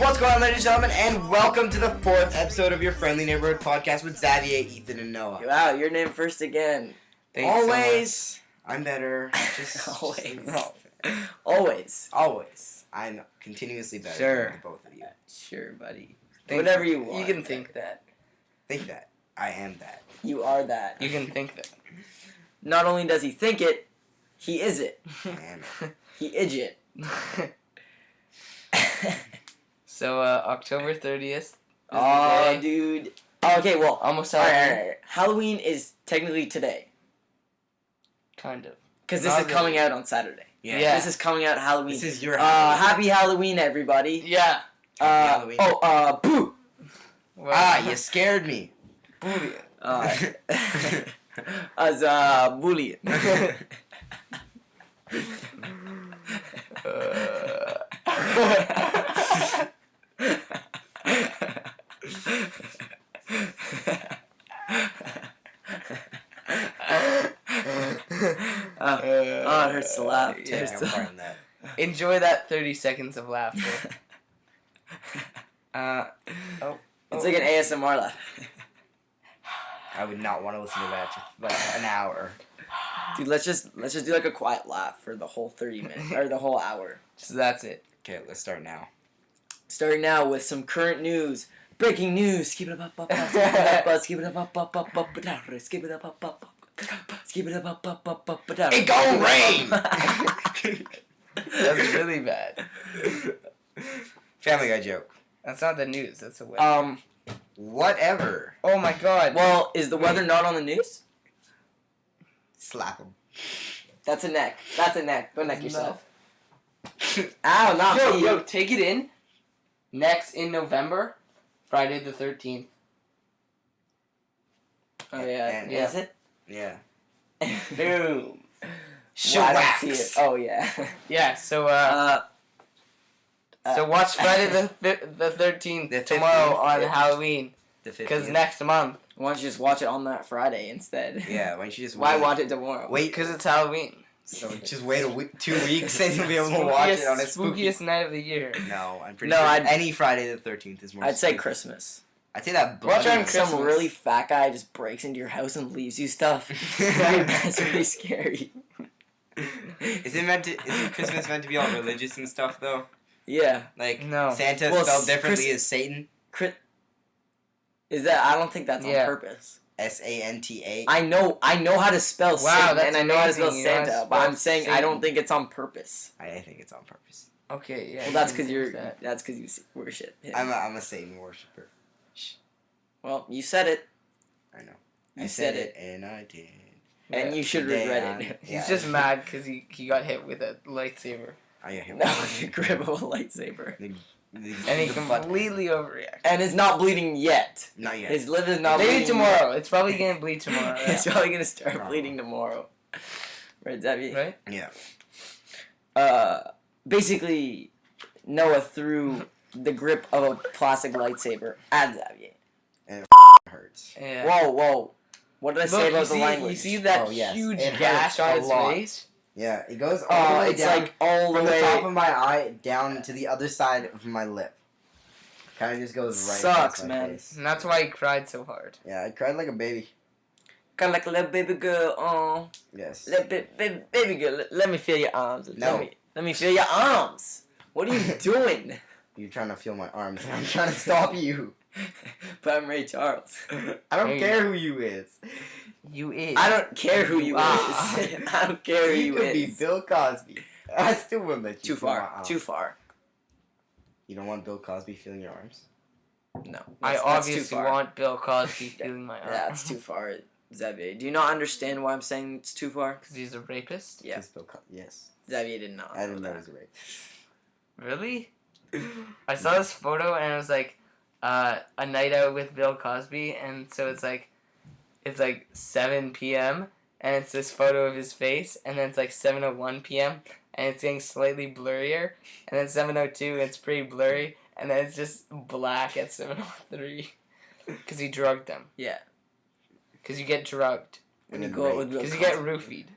What's going on, ladies and gentlemen, and welcome to the 4th episode of your friendly neighborhood podcast with Xavier, Ethan, and Noah. Wow, your name first again. Thanks Always. so much. I'm better. Always. I'm continuously better than both of you. Sure, buddy. Whatever you want. You can think that. Think that. I am that. You are that. You can think that. Not only does he think it, he is it. I am it. He is it. So, October 30th. Oh, dude. Okay, well, Almost Halloween. Right. Halloween is technically today. Kind of. Because this is coming out on Saturday. Yeah. This is coming out Halloween. This is your Halloween. Happy Halloween, everybody. Yeah. Happy Halloween. Boo! Well, you scared me. Boolean. Bullying. It hurts to laugh. Yeah, that. Enjoy that 30 seconds of laughter. It's like an ASMR laugh. I would not want to listen to that for like an hour. Dude, let's just do like a quiet laugh for the whole 30 minutes or the whole hour. So that's it. Okay, let's start now. Starting now with some current news. Breaking news. Skip it up. Skip it up. Skip it up. Skip it up. It gon' rain. That's really bad. Family Guy joke. That's not the news. That's a weather. Whatever. Oh my god. Well, is the weather not on the news? Slap him. That's a neck. Go neck yourself. Ow, not me. Yo, take it in. Next in November, Friday the 13th. Oh yeah. Is it? Yeah. Boom. Well, I don't see it. Oh yeah. Yeah. So so watch Friday the 13th tomorrow on Halloween. Because next month. Why don't you just watch it on that Friday instead? Yeah. Why don't you just Why watch it tomorrow? Wait, because it's Halloween. So just wait 2 weeks and you'll be able to watch it on a spookiest night of the year. No, I'm pretty sure any Friday the 13th is more. I'd say Christmas. I'd say that. Watch on Some Christmas. really fat guy just breaks into your house and leaves you stuff. That's really scary. Isn't Christmas meant to be all religious and stuff though? Yeah. Like no. Santa spelled differently as Satan. Is that? I don't think that's on purpose. Santa. I know how to spell Satan, and I know how to spell amazing. Santa, but I'm saying I don't think it's on purpose. I think it's on purpose. Okay, yeah. Well, that's because you worship him. I'm a Satan worshiper. Well, you said it. I know. You said it, and I did. And you should regret it. He's just mad because he got hit with a lightsaber. I got hit with the grip of a lightsaber. And he completely overreacted. And it's not bleeding yet. Not yet. His lip is not bleeding. Maybe tomorrow. It's probably going to bleed tomorrow. Yeah. It's probably going to start bleeding tomorrow. Right, Debbie? Right? Yeah. Basically, Noah threw the grip of a plastic lightsaber at Xavier. And it hurts. Yeah. Whoa. What did I say about the language? You see that huge gash on his face? Yeah, it goes all the way down. Like all from the way the top of my eye down to the other side of my lip. Kind of just goes right Sucks, across my man. face. And that's why he cried so hard. Yeah, I cried like a baby. Kind of like a little baby girl. Oh. Yes. Baby girl, let me feel your arms. No. Let me feel your arms. What are you doing? You're trying to feel my arms. I'm trying to stop you. But I'm Ray Charles. I don't care who you is. You is. I don't care who you is. I don't care who you could is. be Bill Cosby. I still wouldn't let you. Too far. You don't want Bill Cosby feeling your arms? No. I obviously want Bill Cosby feeling my arms. Yeah, it's too far, Xavier. Do you not understand why I'm saying it's too far? Because he's a rapist? Yeah. Yes. Xavier did not. I didn't know he was a rapist. Really? I saw this photo and it was like a night out with Bill Cosby, and so it's like 7 p.m. and it's this photo of his face, and then it's like 7:01 p.m. and it's getting slightly blurrier, and then 7:02 it's pretty blurry, and then it's just black at 7:03 because he drugged them. Yeah. Because you get drugged. When you go out with Bill Because Cosby. you get roofied.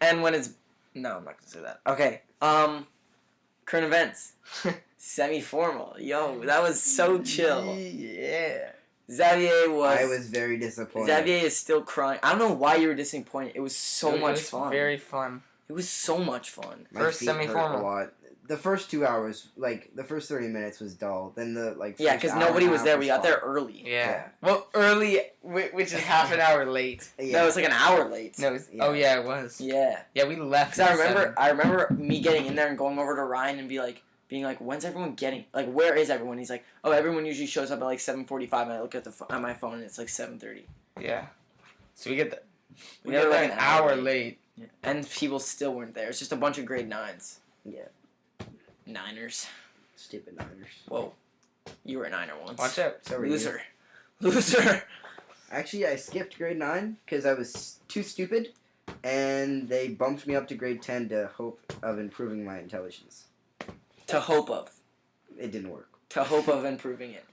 And when it's... No, I'm not going to say that. Okay. Current events. Semi-formal. Yo, that was so chill. Yeah. Xavier I was very disappointed. Xavier is still crying. I don't know why you were disappointed. It was so much was fun. Very fun. It was so much fun. My First feet hurt semi-formal. a lot. The first 2 hours, like the first 30 minutes was dull. Then the Yeah, because because nobody was there. We got there early. Yeah. Well, early, which is half an hour late. Yeah. No, it was like an hour late. No. It was, Yeah. Oh yeah, it was. Yeah. Yeah, we left. Because at 7. I remember me getting in there and going over to Ryan and being like, when's everyone getting? Like, where is everyone? He's like, oh, everyone usually shows up at like 7:45, and I look at at my phone and it's like 7:30. Yeah. So we get We there got like an hour late. Yeah. And people still weren't there. It's just a bunch of grade 9s. Yeah. Niners. Stupid Niners. Whoa. You were a Niner once. Watch out. So were you. Loser. Actually, I skipped grade 9 because I was too stupid, and they bumped me up to grade 10 to hope of improving my intelligence. To hope of. It didn't work. To hope of improving it.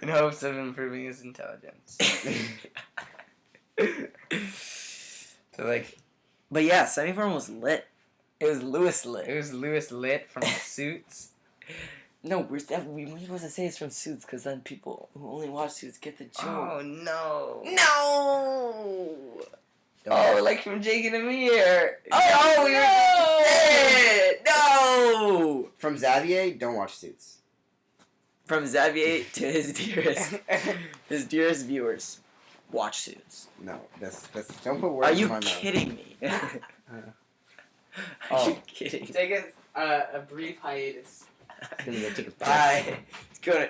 In hopes of improving his intelligence. So like, But yeah, semi-formal was lit. It was Lewis it lit. was Lewis Lit from Suits. No, we weren't supposed to say it's from Suits because then people who only watch Suits get the joke. Oh no. No! Oh, like from Jake and Amir. Oh, we no! were supposed to say it! No! From Xavier, don't watch Suits. From Xavier to his dearest viewers, watch Suits. No, that's don't put words Are in you my mouth. kidding me? Are Oh. you kidding? Take a brief hiatus. Gonna go take a piss. Bye. He's gonna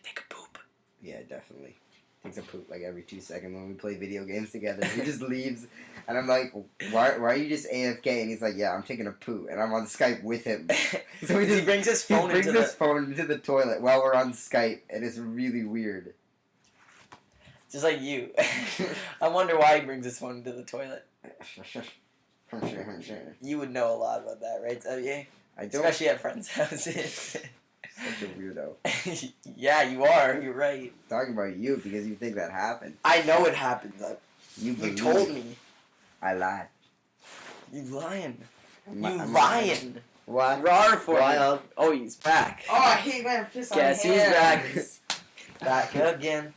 take a poop. Yeah, definitely. Takes a poop like every 2 seconds when we play video games together. He just leaves, and I'm like, why are you just AFK? And he's like, yeah, I'm taking a poo, and I'm on Skype with him. So he brings his phone brings into his phone into the toilet while we're on Skype, and it's really weird. just like you. I wonder why he brings his phone into the toilet. I'm sure. You would know a lot about that, right, Xavier? I don't. Especially at friends' houses. Such a weirdo. Yeah, you are. You're right. Talking about you because you think that happened. I know it happened. You You told me. I lied. You lying. I'm You lying. lying. What? Rar for Wild. me. Oh, he's back. Oh, I hate when I piss on Guess who's hands. back? Back again.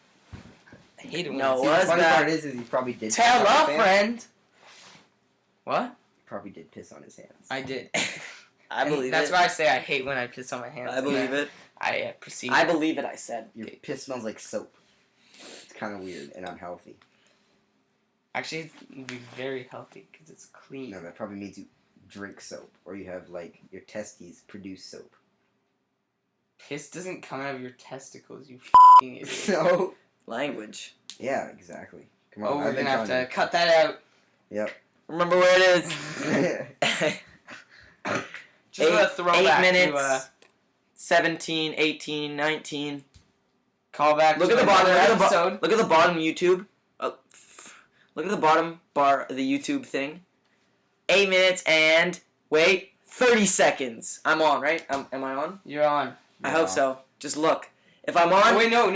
I hate it when No, it's- See, was the funny back. part is he probably did. Tell piss on a his hands. friend. What? Probably did piss on his hands. I did. I And believe that's it. why I say I hate when I piss on my hands. I believe it. I proceed. I believe it, I said. Your piss smells like soap. It's kind of weird and unhealthy. Actually, it would be very healthy because it's clean. No, that probably means you drink soap or you have like your testes produce soap. Piss doesn't come out of your testicles, you f***ing idiot. So Language. yeah, exactly. Come on, Oh, we're I've been gonna have telling to cut that out. you. Remember where it is. Just a 8 throwback minutes. to 17, 18, 19. callback Look to at the bottom. another Look episode. at the bottom YouTube. Look at the bottom bar of the YouTube thing. 8 minutes and wait, 30 seconds. I'm on, right? Am I on? You're on. I hope so. Just look. If I'm on, Oh, wait, no.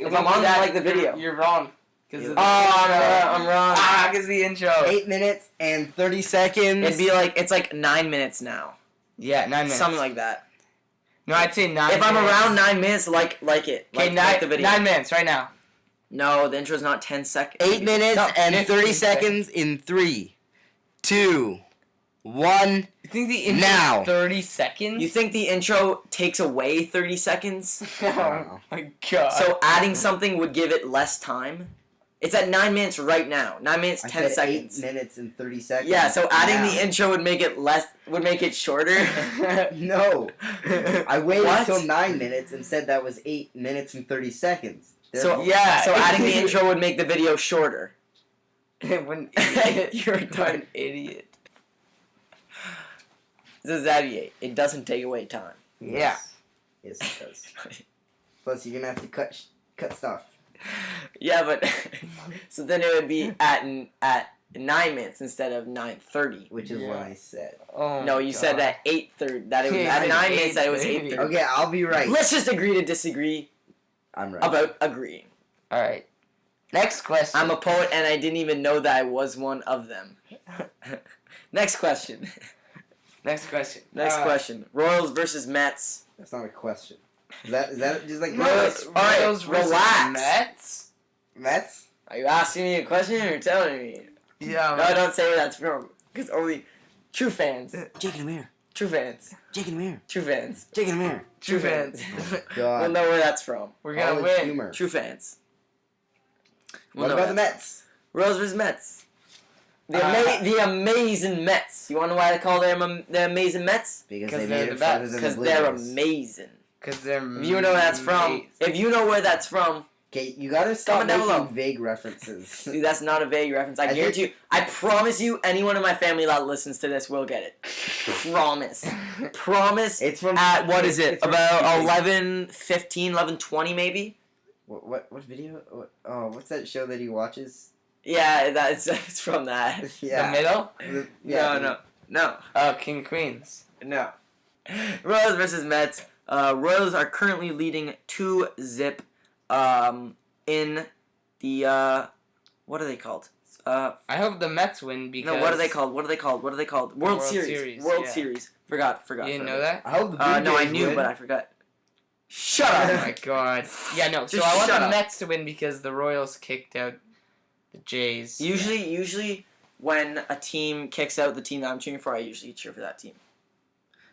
If I'm on, then like the video. You're wrong. You're- I'm wrong. Ah, because the intro. 8 minutes and 30 seconds. It'd be like it's like 9 minutes now, Yeah, 9 minutes. something like that. No, I'd say 9 If minutes. I'm around 9 minutes, like it. Okay, like the video. 9 minutes right now. No, the intro's not 10 seconds. 8 minutes No, and 15 30 seconds in 3, 2, 1. You think the intro Now. 30 seconds? You think the intro takes away 30 seconds? Oh my god. So adding something would give it less time? It's at 9 minutes right now. 9 minutes, I 10 said seconds. 8 minutes and 30 seconds. Yeah, so adding Now. the intro would make it shorter. No. I waited What? until 9 minutes and said that was 8 minutes and 30 seconds. So Yeah. so adding the intro would make the video shorter. When You're an done. idiot. So Xavier, it doesn't take away time. Yeah. Yes, it does. Plus, you're gonna have to cut stuff. Yeah, but so then it would be at 9 minutes instead of 9:30. Which is Yeah. what I said. Oh No, my you said God. that 8:30. That it was Yeah, at I 9 said minutes. That it was 8:30. 8:30. Okay, I'll be right. Let's just agree to disagree I'm right. about agreeing. Alright. Next question. I'm a poet and I didn't even know that I was one of them. Next question. Next question. Next question. Royals versus Mets. That's not a question. Is that just like No, Royals? it's Alright, Royals versus relax. Mets. Mets? Are you asking me a question or telling me? Yeah. No, don't say where that's from. Because only true fans. Jake and Amir. True fans. Jake and Amir. True fans. Jake and Amir. True fans. God. We'll know where that's from. We're gonna College win. humor. True fans. What know about the that's- Mets? Royals versus Mets. The amazing Mets. You want to know why they call them the amazing Mets? Because 'Cause they they're made the it further best. than Because the they're Blues. amazing. Because they're. If you know where that's from, amazing. if you know where that's from, Okay, you gotta stop Comment down making below. vague references. dude, that's not a vague reference. I I guarantee you. I promise you, anyone in my family that listens to this will get it. Promise. Promise. It's from At, what is it? it's from About Stupid. 11:15, 11:20 maybe? What video? What's that show that he watches? Yeah, it's from that. The middle? No. Oh, King Queens. No. Royals versus Mets. Royals are currently leading 2-0 in the what are they called? I hope the Mets win because. No, what are they called? What are they called? World World Series. Series, World yeah. Series. Forgot. You didn't know forgot. that? I hope the Blue No, I Jays knew, win. but I forgot. Shut Oh up. my god. Yeah, no. So Just I want shut the up. Mets to win because the Royals kicked out the Jays. Usually, when a team kicks out the team that I'm cheering for, I usually cheer for that team.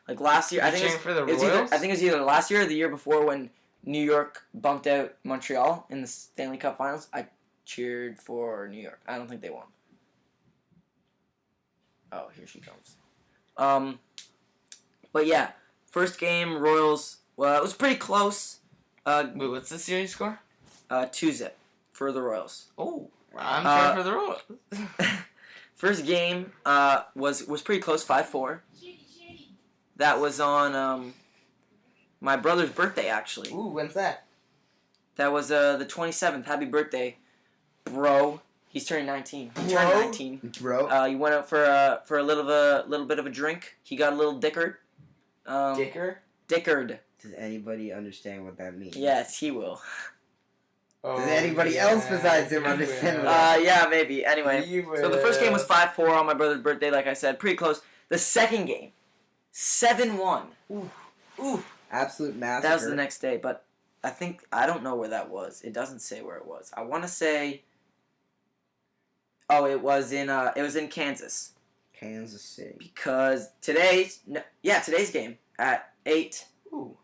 Like last year, I You're think cheering for the it's either, Royals? I think it was either last year or the year before when New York bumped out Montreal in the Stanley Cup Finals. I cheered for New York. I don't think they won. Oh, here she comes. But yeah, first game Royals. Well, it was pretty close. Wait, what's the series score? 2-0 for the Royals. Oh, I'm cheering for the Royals. First game was pretty close, 5-4. That was on my brother's birthday, actually. Ooh, when's that? That was the 27th. Happy birthday, bro. He's turning 19. He turned Bro? 19. Bro. He went out for a little bit of a drink. He got a little dickered. Dicker? Dickered. Does anybody understand what that means? Yes, he will. Does anybody else besides him understand what Yeah, maybe. Anyway, so the first game was 5-4 on my brother's birthday, like I said, pretty close. The second game, 7-1. Ooh. Absolute massacre. That was the next day, but I don't know where that was. It doesn't say where it was. I want to say. Oh, it was in Kansas. Kansas City. Because today's game at 8. Ooh.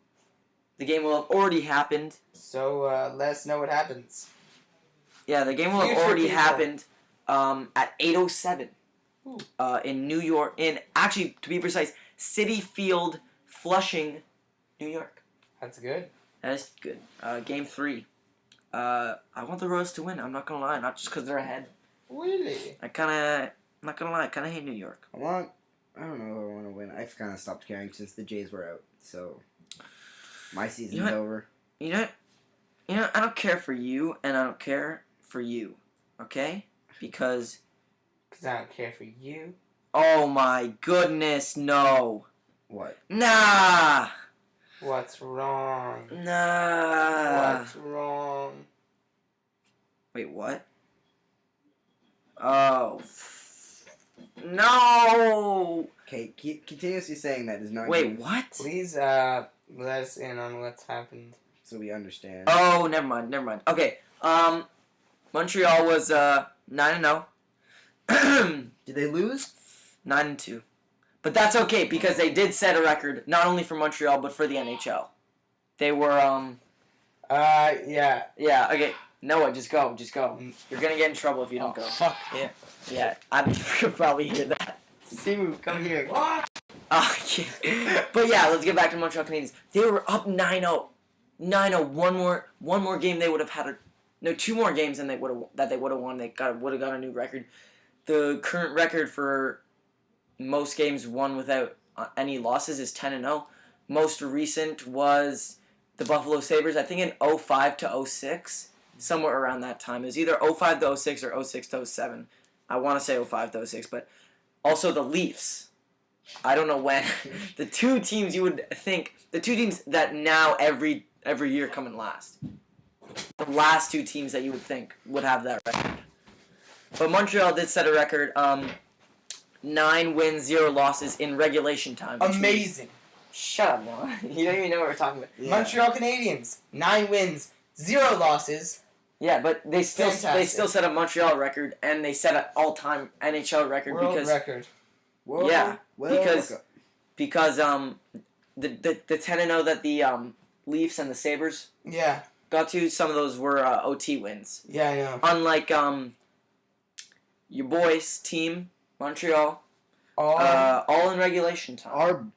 The game will have already happened. So, let us know what happens. Yeah, the game will have Future already people. happened at 8:07 Ooh. in New York. Actually, to be precise, Citi Field, Flushing, New York. That's good. That is good. Game 3. I want the Royals to win. I'm not gonna lie. Not just because they're ahead. Really? I'm not gonna lie. I kind of hate New York. I don't know who I want to win. I've kind of stopped caring since the Jays were out. So, my season's You know what? over. You know, I don't care for you, and I don't care for you. Okay? Because. Because I don't care for you. Oh my goodness, no. What? Nah. What's wrong? Nah. What's wrong? Wait, what? Oh. No. Okay, keep continuously saying that is not Wait, news, what? Please, let us in on what's happened. so we understand. Oh, never mind. Okay. Montreal was 9-0. Did they lose? 9-2. But that's okay because they did set a record not only for Montreal but for the NHL. They were Yeah. yeah, okay. Noah, just go. You're going to get in trouble if you don't go. Fuck. Yeah, I could probably hear that. Simu, come here. What? Yeah. But yeah, let's get back to Montreal Canadiens. They were up 9-0. 9-0. One more game they would have had two more games and they would have won. They would have got a new record. The current record for most games won without any losses is 10-0. Most recent was the Buffalo Sabres, I think in 05 to 06, somewhere around that time. It was either 05 to 06 or 06 to 07. I want to say 05 to 06, but also the Leafs. I don't know when. The two teams that now every year come in last. The last two teams that you would think would have that record. But Montreal did set a record. 9 wins, 0 losses in regulation time. which means- Amazing. Shut up, Noah. You don't even know what we're talking about. Yeah. Montreal Canadiens, 9 wins, 0 losses. Yeah, but they still Fantastic. set a Montreal record, and they set an all-time NHL record World record. Whoa, Yeah, well, because- okay. because the 10-0 that the Leafs and the Sabres Yeah, got to, some of those were OT wins. yeah, I know. Unlike your boys' team, Montreal, All all in regulation time.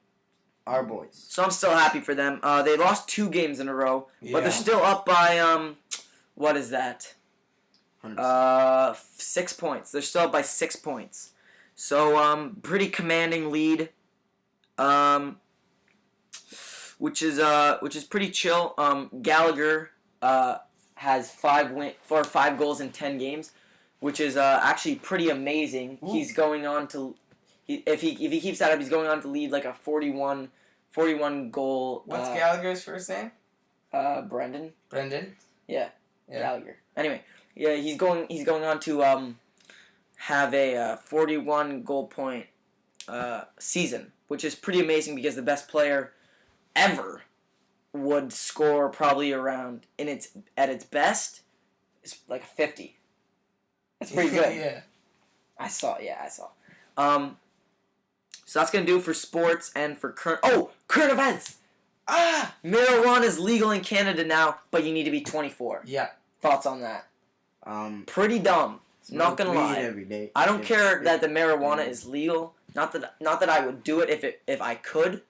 Our boys. So I'm still happy for them. They lost 2 games in a row, but they're Yeah. still up by what is that? 100%. 6 points. They're still up by 6 points. So pretty commanding lead. Which is pretty chill. Gallagher has 5 goals in 10 games, which is actually pretty amazing. Ooh. He's going on to if he keeps that up, he's going on to lead like a 41 goal. What's Gallagher's first name? Brendan Brendan. Yeah. Gallagher. Anyway, yeah, he's going on to have a 41 goal point season, which is pretty amazing because the best player ever would score probably around at its best is like a 50. That's pretty good. Yeah. I saw. So that's gonna do it for sports and for current events. Marijuana is legal in Canada now, but you need to be 24. Yeah. Thoughts on that? Pretty dumb. Not gonna smoke lie. weed every day. I don't care that the marijuana Yeah. is legal. Not that I would do it if I could.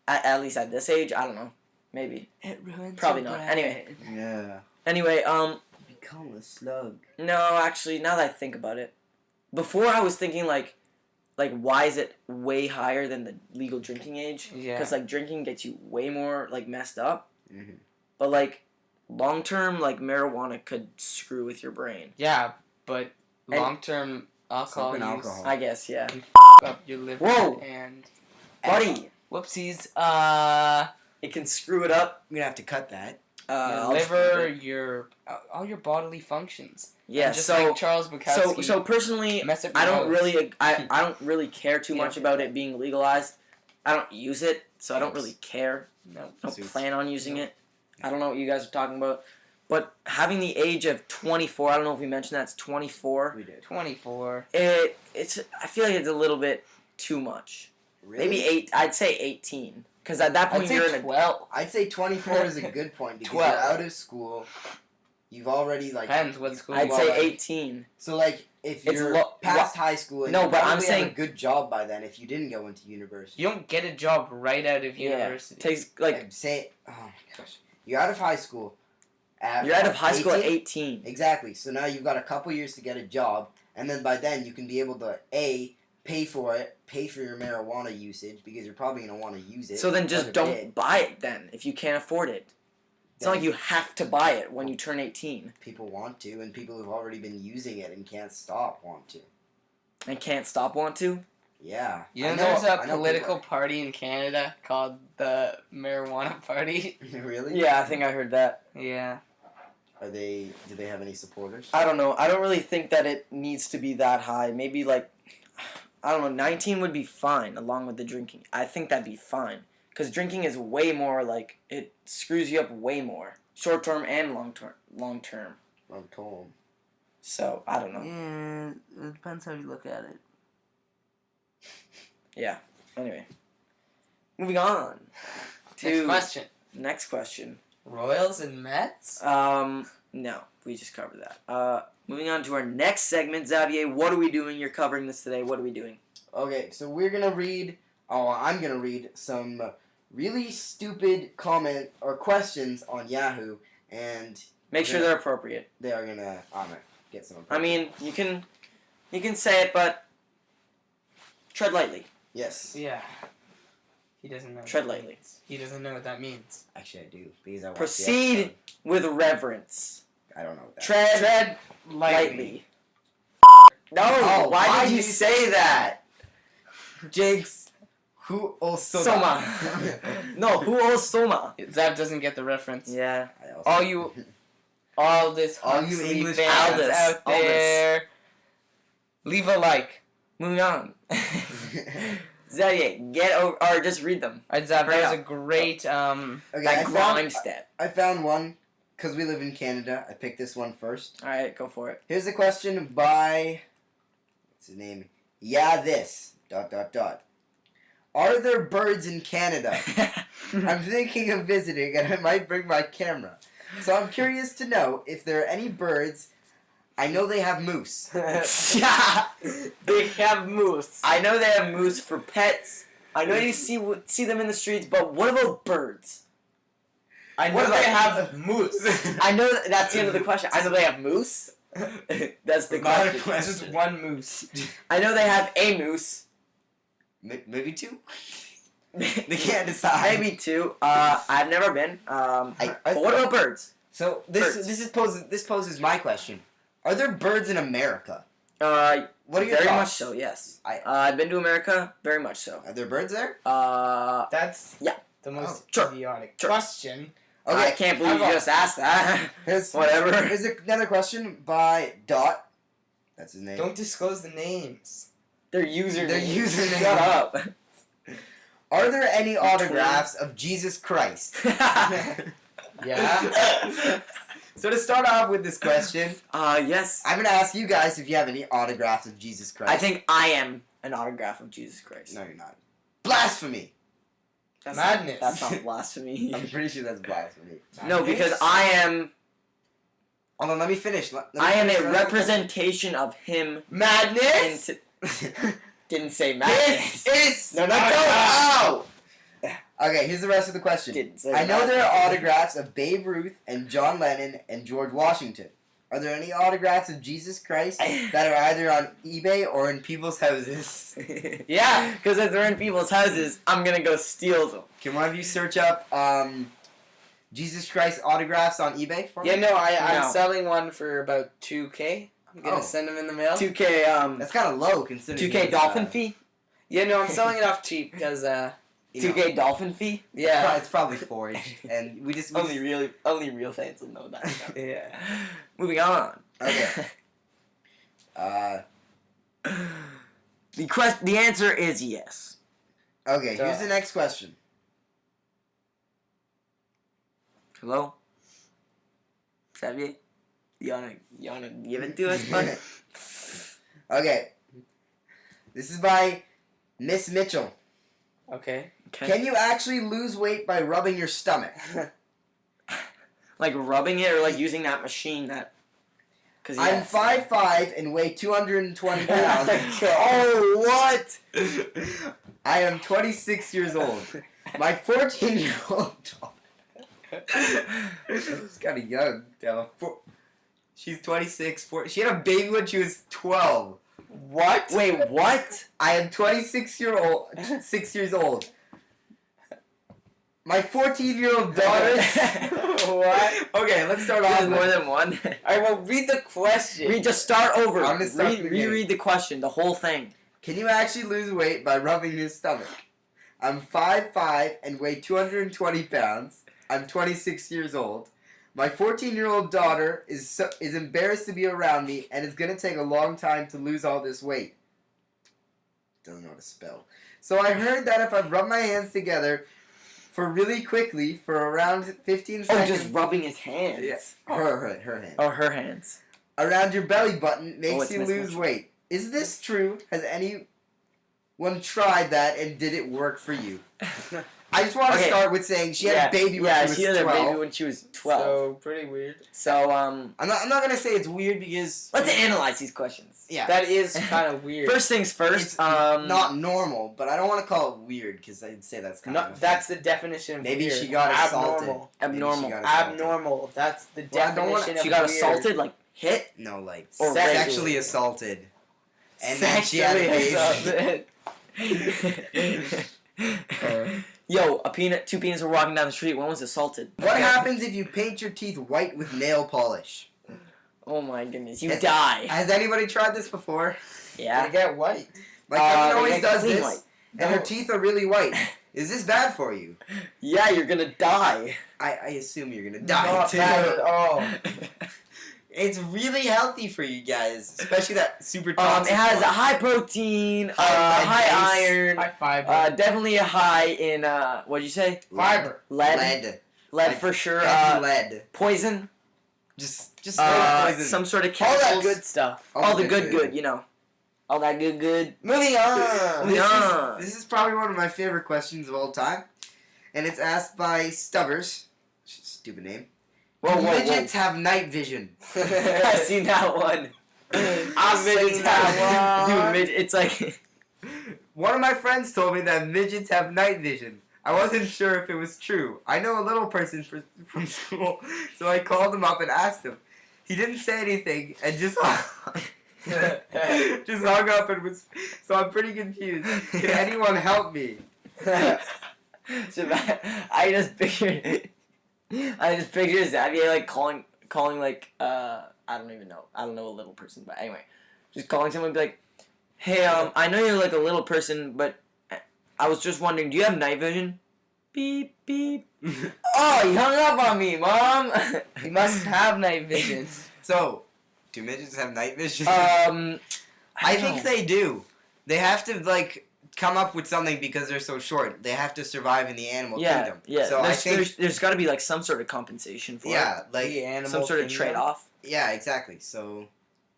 At least at this age, I don't know. Maybe. It ruins Probably your not. brain. Anyway. Yeah. Anyway, Become a slug. no, actually, now that I think about it, before I was thinking like why is it way higher than the legal drinking age? Yeah. Because like drinking gets you way more like messed up. Mm-hmm. But like long term, like marijuana could screw with your brain. Yeah, but And- long-term alcohol Smoking use alcohol. I guess, yeah. up your liver. Whoa. And Buddy, whoopsies. it can screw it up. I'm gonna have to cut that. Your I'll just liver, keep it. your all your bodily functions. Yeah. And just So like Charles Bukowski. so personally, mess up I your don't nose. really I don't really care too Yeah, much okay. about it being legalized. I don't use it, so I don't Yes. really care. No. I don't Suits. plan on using No. it. I don't know what you guys are talking about. But having the age of 24, I don't know if we mentioned that, it's 24. We did. 24. It's I feel like it's a little bit too much. Really? Maybe I'd say 18. Because at that point I'd say you're in a 12. I'd say 24 is a good point because 12. you're out of school. You've already like. Depends what school I'd you say are. 18. So like, if It's you're past high school, No, you but I'm probably have saying- a good job by then if you didn't go into university. You don't get a job right out of Yeah. university. Takes like Like, say, oh my gosh, you're out of high school. you're out of high school at 18. Exactly. So now you've got a couple years to get a job, and then by then you can be able to pay for your marijuana usage because you're probably gonna want to use it. So then quite just a don't bit. buy it then if you can't afford it. It's not like you have to buy it when you turn 18 People want to, and people who've already been using it and can't stop want to. and can't stop want to. Yeah. You I know, there's a I know political people party in Canada called the Marijuana Party. are- Really? Yeah, I think I heard that. Yeah. Do they have any supporters? I don't know. I don't really think that it needs to be that high. Maybe like, I don't know, 19 would be fine along with the drinking. I think that'd be fine. Because drinking is way more like, it screws you up way more. Short term and long term. I'm told. So, I don't know. Yeah, it depends how you look at it. Yeah. Anyway. Moving on. Next question. Next question. Royals and Mets? No. We just covered that. Moving on to our next segment. Xavier, what are we doing? You're covering this today. What are we doing? Okay, so I'm gonna read some really stupid comment or questions on Yahoo, and Make sure Yeah. they're appropriate. I'm gonna get some. I mean, you can say it, but tread lightly. Yes. Yeah. He doesn't know. Tread what that lightly. means. He doesn't know what that means. Actually, I do because I watched the Proceed episode. with reverence. I don't know what that. Tread lightly. lightly. No, Oh, why did you say that? Jigs. Who also? Soma. No, who owes Soma? Zav doesn't get the reference. Yeah. All you All you All you Huxley English fans Aldous, out there, leave a like. Moving on. Xavier, get over, or just read them. Alright, Zav, Hurry that was up. a great, Okay, That grind step. I found one because we live in Canada. I picked this one first. Alright, go for it. Here's a question by what's his name? Yeah, this ... Are there birds in Canada? I'm thinking of visiting, and I might bring my camera. So I'm curious to know if there are any birds. I know they have moose. they have moose. I know they have moose for pets. I know you see them in the streets, but what about birds? I know What they about- have moose. I know that's the end of the question. I know they have moose. That's the question. Just one moose. I know they have a moose. Maybe two. They can't decide. Maybe two. I've never been. But what about birds? So Birds. this poses my question. Are there birds in America? What are your Very thoughts? much so. Yes. I've been to America. Very much so. Are there birds there? That's Yeah. the most Sure. idiotic Sure. question. I can't believe you just asked that. Whatever. Here's another question by Dot. That's his name. Don't disclose the names. Their username. Their username. Shut up. Are there any autographs of Jesus Christ? Yeah. So to start off with this question, Yes. I'm gonna ask you guys if you have any autographs of Jesus Christ. I think I am an autograph of Jesus Christ. No, you're not. Blasphemy. That's Madness. That's not blasphemy. I'm pretty sure that's blasphemy. No, because I am. Hold on, let me finish. Let me I am finish a the- representation of him. Madness. Didn't say madness. This is No, no, a no. go. Okay, here's the rest of the question. Didn't say I know there are madness. autographs of Babe Ruth and John Lennon and George Washington. Are there any autographs of Jesus Christ that are either on eBay or in people's houses? Yeah, because if they're in people's houses, I'm gonna go steal them. Can one of you search up Jesus Christ autographs on eBay for me? Yeah, no, I'm No. selling one for about 2K. I'm gonna Oh. send them in the mail. 2K That's kind of low considering. 2K it's, dolphin fee. Yeah, no, I'm selling it off cheap because you know, 2K dolphin fee. yeah. It's probably forged, and we just Only real fans will know that. Yeah. Moving on. Okay. The answer is yes. Okay. Here's the next question. Hello? Xavier? You wanna give it to us, bud? Okay. This is by Miss Mitchell. Okay. Okay. Can you actually lose weight by rubbing your stomach? Like rubbing it or like using that machine that... Cause I'm yes. 5'5" and weigh 220 pounds. Oh, what? I am 26 years old. My 14-year-old daughter. She's kind of young. She's 26. She had a baby when she was 12. What? Wait, what? I am 6 years old. My 14-year-old daughter. What? Okay, let's start There's off. more than one. Alright, well, read the question. Just start over. I'm gonna start from the beginning. Reread the question, the whole thing. Can you actually lose weight by rubbing your stomach? I'm 5'5" and weigh 220 pounds. I'm 26 years old. My 14-year-old daughter is embarrassed to be around me and it's going to take a long time to lose all this weight. Doesn't know how to spell. So I heard that if I rub my hands together for really quickly for around 15 Oh, seconds... just rubbing his hands. Yeah, her hand. Oh, her hands. Around your belly button makes it's you Miss lose Mitchell. weight. Is this true? Has anyone tried that and did it work for you? I just want to Okay. start with saying she had a baby when she was she had 12. a baby when she was 12. So, pretty weird. So, I'm not gonna say it's weird because let's analyze these questions. yeah, That is kind of weird. First things first. it's not normal, but I don't want to call it weird because I'd say that's kind of That's the definition of maybe weird. she got assaulted. Abnormal. Abnormal. Maybe she got assaulted. Abnormal. That's the Well, I don't wanna- definition of She got weird. assaulted, like hit. No, like Or sexually regular. assaulted, and then she had a baby. Yo, two peanuts were walking down the street. One was assaulted. What happens if you paint your teeth white with nail polish? Oh my goodness, you Has- die. Has anybody tried this before? Yeah. They get white. My cousin they always get does clean this, white. and her No. teeth are really white. Is this bad for you? Yeah, you're gonna die. I assume you're gonna die Not too. bad at all. It's really healthy for you guys, especially that super It toxic has one. a high protein, High high base. iron, High fiber. definitely a high in what'd you say? Fiber. Lead Like for sure. Heavy lead. Poison. Just poison. Some sort of All chemicals. that good stuff. All the good, you know. All that good. Moving on. Moving on. This is probably one of my favorite questions of all time, and it's asked by Stubbers. Stupid name. Whoa. Midgets have night vision. I seen that one. I've Midgets seen that have- one. Dude, it's like One of my friends told me that midgets have night vision. I wasn't sure if it was true. I know a little person from school, so I called him up and asked him. He didn't say anything and just just hung up and was. So I'm pretty confused. Can anyone help me? so I just pictured Xavier like calling like I don't even know. I don't know a little person, but anyway, just calling someone and be like, "Hey, I know you're like a little person, but I was just wondering, do you have night vision?" Beep beep. Oh, he hung up on me, Mom. He must have night vision. So, do midgets have night vision? I think they do. They have to like come up with something because they're so short. They have to survive in the animal kingdom. Yeah. So I think there's got to be like some sort of compensation for like The animal some sort of kingdom. trade-off. yeah, exactly. So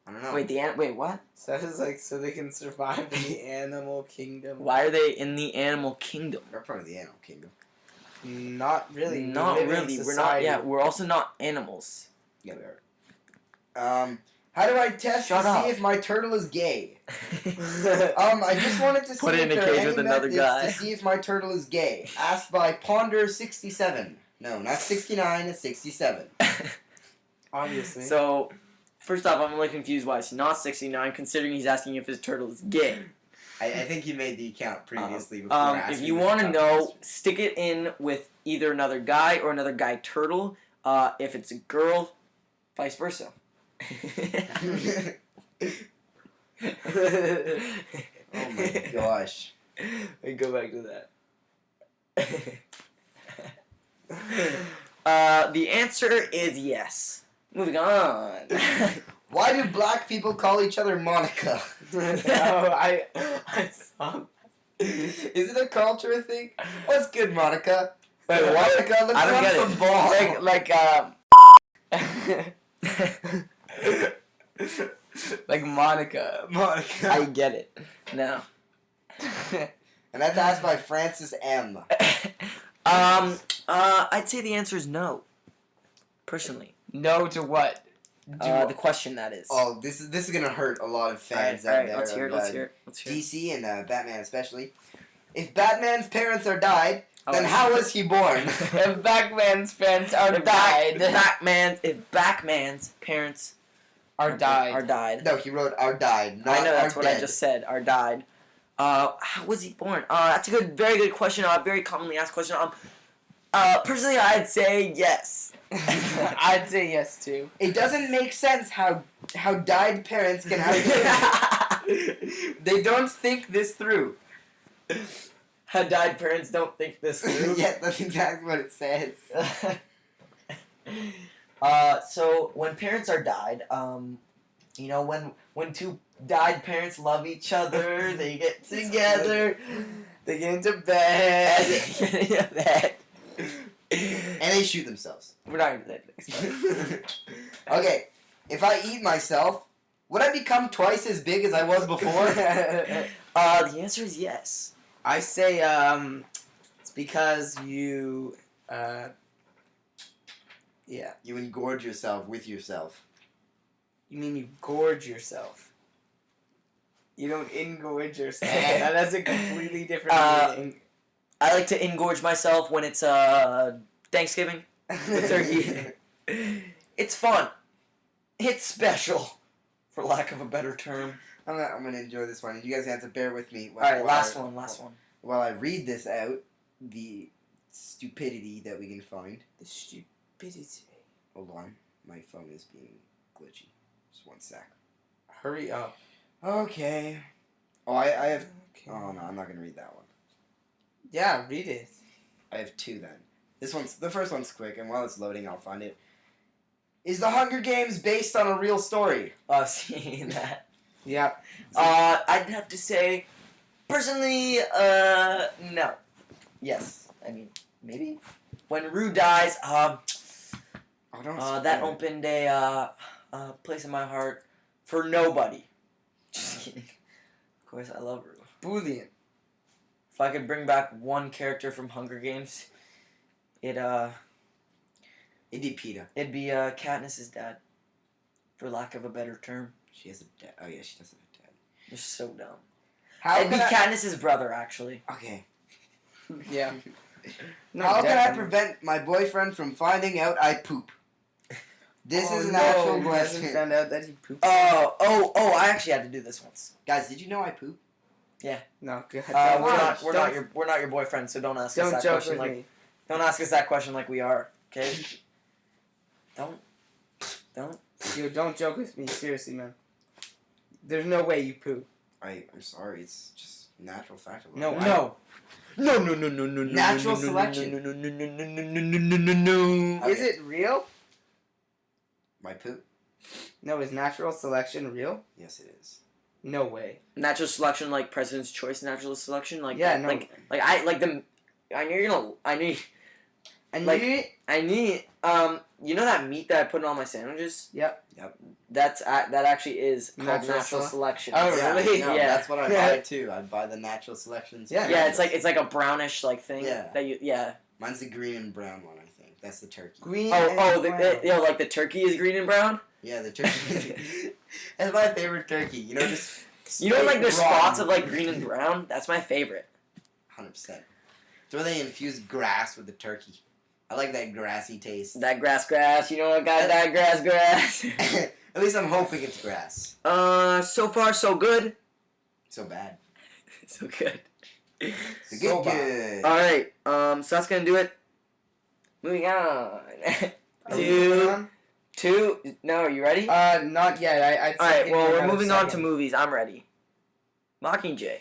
I don't know. Wait, what? So it's like so they can survive in the animal kingdom. Why are they in the animal kingdom? We're part of the animal kingdom. Not really. Not We live in really. We're not. society. Yeah, we're also not animals. Yeah, we are. How do I test Shut to up. see if my turtle is gay? I just wanted to see Put it in if a there are cage any with another methods guy. to see if my turtle is gay. Asked by Ponder67. No, not 69, it's 67. Obviously. So, first off, I'm really confused why it's not 69, considering he's asking if his turtle is gay. I think you made the account previously before If asking you this want to tough know, question. stick it in with either another guy or another guy turtle. If it's a girl, vice versa. Oh my gosh. We go back to that. The answer is yes. Moving on. Why do black people call each other Monica? No, I saw. Is it a culture thing? What's good, Monica? Wait, what? Monica, let's I don't run get some it. ball. Like Monica. Monica. I get it. No. And that's asked by Francis M. I'd say the answer is no. Personally. No to what? The question, that is. Oh, this is gonna hurt a lot of fans out Alright, there. let's hear it, of, let's hear it. DC and Batman especially. If Batman's parents are died, then Oh, how was he born? If Batman's parents are If died. Batman's parents Are died. are died. No, he wrote "are died." Not I know, that's "are what I dead." just said. Are died. How was he born? That's a very good question. Very commonly asked question. Personally, I'd say yes. I'd say yes too. It doesn't make sense how died parents can have. They don't think this through. How died parents don't think this through. Yeah, that's exactly what it says. So when parents are died, when two died parents love each other, they get together, they get into bed, And they shoot themselves. We're not into that next part. Okay, if I eat myself, would I become twice as big as I was before? The answer is yes. I say it's because you yeah. You engorge yourself with yourself. You mean you gorge yourself. You don't engorge yourself. That's a completely different meaning. I like to engorge myself when it's Thanksgiving. The turkey. It's fun. It's special, for lack of a better term. I'm gonna enjoy this one. You guys have to bear with me. All right, last I- one. While I read this out, the stupidity that we can find. The stupidity. Hold on, my phone is being glitchy. Just one sec. Hurry up. Okay. Oh, I have. Okay. Oh no, I'm not gonna read that one. Yeah, read it. I have two then. The first one's quick, and while it's loading, I'll find it. Is the Hunger Games based on a real story? Seeing that. Yep. I'd have to say, personally, no. Yes. I mean, maybe. When Rue dies, I don't that opened a place in my heart for nobody. Just kidding. Of course, I love Rue. Boolean. If I could bring back one character from Hunger Games, it'd be Peeta. it'd be Katniss's dad, for lack of a better term. She has a dad. Oh yeah, she does have a dad. You're so dumb. How It'd be can Katniss's brother, actually. Okay. Yeah. How can I definitely. prevent my boyfriend from finding out I poop? This is an no, actual he hasn't question. found out that he pooped. I actually had to do this once. Guys, did you know I poop? No, good. We're not your boyfriend, so don't ask us Don't that joke question with like me. don't ask us that question like we are, okay? Don't. Yo, don't joke with me. Seriously, man. There's no way you poop. I'm sorry. It's just natural fact of life. No, No. Natural selection. No. Is it real? My poop? No, is natural selection real? Yes, it is. No way. Natural selection, like President's Choice natural selection, like Yeah, no. I knew you're gonna. And Like- you, I need. You know that meat that I put in all my sandwiches? Yep. That actually is called Natural natural sele- selection. Oh, Yeah, really? No, Yeah. that's what I buy too. I buy the natural selections. Yeah. Yeah, it's like a brownish like thing. Yeah. That you yeah. Mine's the green and brown one, I think. That's the turkey. green. Like the turkey is green and brown. Yeah, the turkey. That's my favorite turkey. You know, just. You know, like there's straight raw. spots of like green and brown. That's my favorite. 100%. It's where they infuse grass with the turkey. I like that grassy taste. That grass. You know what, guys? That grass. At least I'm hoping it's grass. So far so good. So bad. So good. So So good. All right. So that's gonna do it. Moving on. Are we moving on? Two. No, are you ready? Not yet. I'd All right. give Well, you we're another moving on to second. movies. I'm ready. Mockingjay,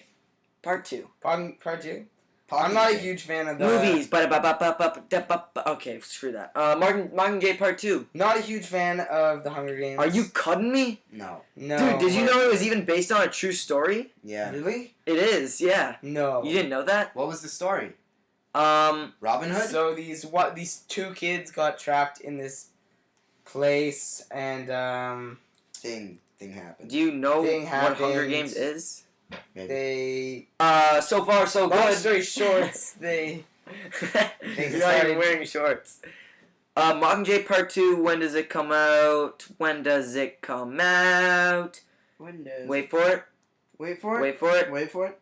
Part 2. Part two. I'm not a huge fan of the Movies. Okay, screw that. Mockingjay Part 2. Not a huge fan of the Hunger Games. Are you cutting me? No. No. Dude, did you know it was even based on a true story? Yeah. Really? It is, yeah. No. You didn't know that? What was the story? Robin Hood? So these two kids got trapped in this place, and Thing happened. Do you know Thing what Hunger happened. Games is? they So far so long good. story short, they You're not even started- wearing shorts. Mockingjay Part 2, when does it come out? Windows. Wait for it. Wait for it. Wait for it. Wait for it.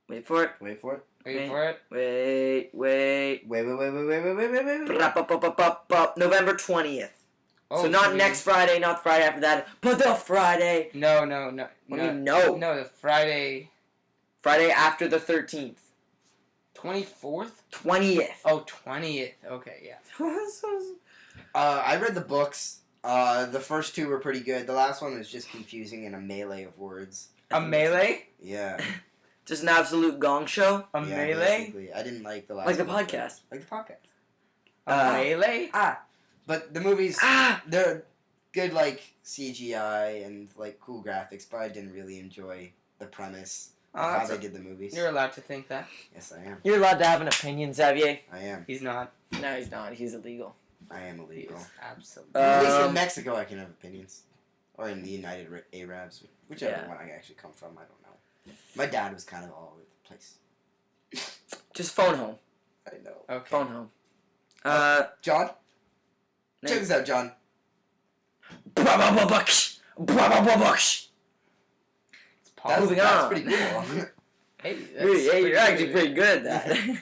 Wait for it. Wait for it. wait for it. Wait. Wait. November 20th. Oh, So not geez. next Friday, not the Friday after that, but the Friday. No. What do you mean, no? No, the Friday Friday after the 13th. 24th. 20th. Oh, 20th. Okay, yeah. I read the books. The first two were pretty good. The last one was just confusing and a melee of words. A melee. Yeah. Just an absolute gong show. A Yeah, melee. basically. I didn't like the last Like the one. podcast. Like the podcast. A melee. But the movies, Ah! they're good, like, CGI and, like, cool graphics, but I didn't really enjoy the premise Oh, of how that's they did the movies. You're allowed to think that. Yes, I am. You're allowed to have an opinion, Xavier. I am. He's not. No, he's not. He's illegal. I am He illegal. is absolutely. At least in Um, Mexico, I can have opinions. Or in the United Arabs, whichever Yeah. one I actually come from, I don't know. My dad was kind of all over the place. Just phone home. I know. Okay. Phone home. John? Nate. Check this out, John. It's That's, Moving that's on. pretty cool. Hey, You're actually pretty good at that.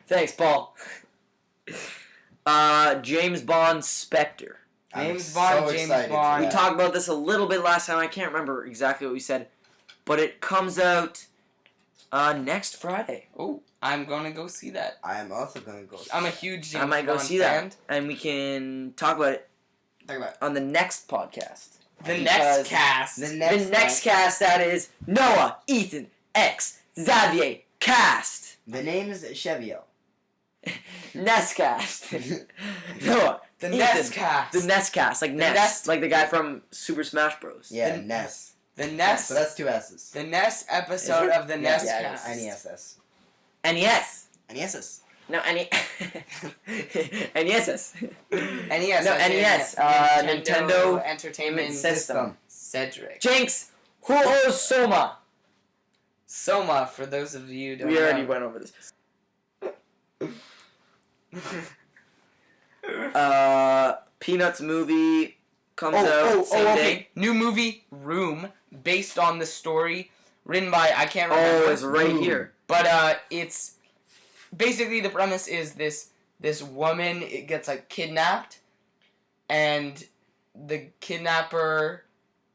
Thanks, Paul. James Bond Spectre. I'm James Bond, so James excited for Bond. We that. talked about this a little bit last time. I can't remember exactly what we said, but it comes out next Friday. Oh, I'm gonna go see that. I am also going to go. I'm a huge James I might go Bond see fan. that, and we can talk about it Talk about on the next podcast. The Because next cast. the The next, next cast, that is Noah, Ethan, X, Xavier, cast. The name is Chevio. Nestcast. No, The Ethan. Nestcast. The Nestcast, like Ness, Nest- like the guy from Super Smash Bros. Yeah, The- Ness. The Nest. But that's two S's. The Nest episode it? of the Yeah, Nestcast. yeah, N-E-S-S. NES. N-E-S-S. No, NES. NES. No, as in NES. Nintendo Entertainment System. Cedric. Jinx. Who owes Soma? Soma, for those of you who don't We already know. went over this. Peanuts movie comes out same okay. day. New movie, Room, based on the story written by, I can't remember. Oh, it's right Ooh. here. But it's basically the premise is this woman gets like kidnapped, and the kidnapper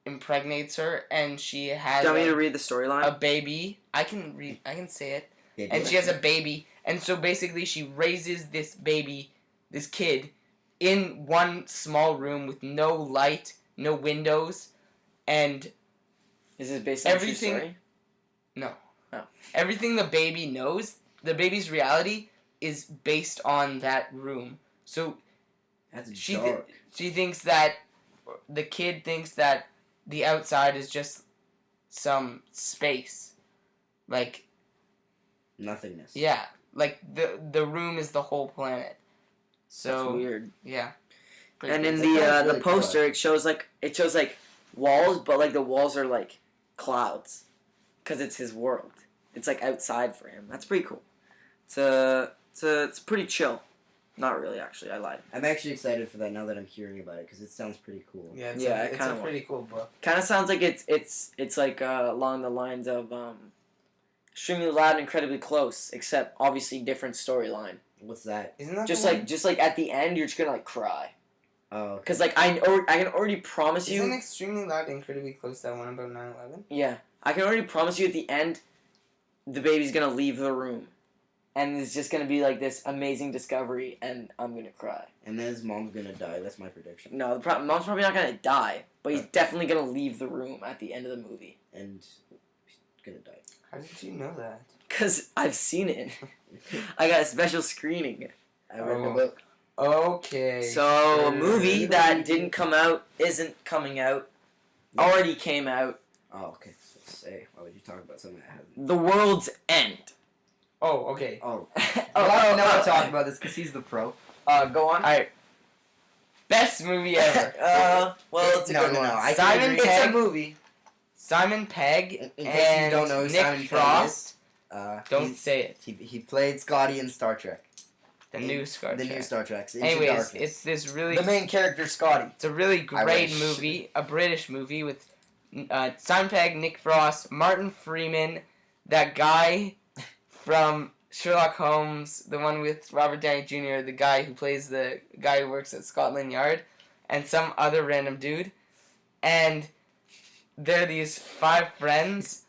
impregnates her, and she has Do you want me to like, read the storyline? a baby. I can say it. Yeah, And do she it. has a baby, and so basically she raises this baby, this kid, in one small room with no light, no windows, and Is this based on a true everything- story? everything the baby knows, the baby's reality is based on that room. So That's she dark. she thinks that the kid thinks that the outside is just some space, like Nothingness. yeah, like the room is the whole planet. So That's weird. yeah. And in It's the like that's the really poster, it shows like walls, but like the walls are like clouds, because it's his world. It's like outside for him. That's pretty cool. It's pretty chill. Not really, actually. I lied. I'm actually excited for that now that I'm hearing about it because it sounds pretty cool. Yeah, Yeah, it's kinda a pretty cool book. Kind of sounds like it's like along the lines of extremely loud and incredibly close, except obviously different storyline. What's that? Isn't that Just the like at the end, you're just gonna like cry, Oh, okay. cause like I can already promise one? you. Isn't Extremely Loud and Incredibly Close that one about 9/11? Yeah, I can already promise you at the end, the baby's gonna leave the room, and it's just gonna be like this amazing discovery, and I'm gonna cry. And then his mom's gonna die. That's my prediction. No, mom's probably not gonna die, but he's definitely gonna leave the room at the end of the movie. And he's gonna die. How did you know that? Cause I've seen it. I got a special screening. I read the Oh. book. Okay. So a movie sure. that didn't come out, isn't coming out, already came out. Oh, okay. So say, why would you talk about something that hasn't? The World's End. Oh, okay. Oh, Oh, no one talk about this because he's the pro. Go on. Alright. Best movie ever. Well, it's a No, good no, one. no, I can Simon agree. It's a Pegg. movie. Simon Pegg In case and you don't know who Nick Simon Pegg Frost. Don't he's- say it. He played Scotty in Star Trek. The new Star The Trek. new Star Trek. Anyways, it's this really. The main character, Scotty. It's a really I great wish. movie, a British movie with Simon Pegg, Nick Frost, Martin Freeman, that guy from Sherlock Holmes, the one with Robert Downey Jr., the guy who plays the guy who works at Scotland Yard, and some other random dude. And they're these 5 friends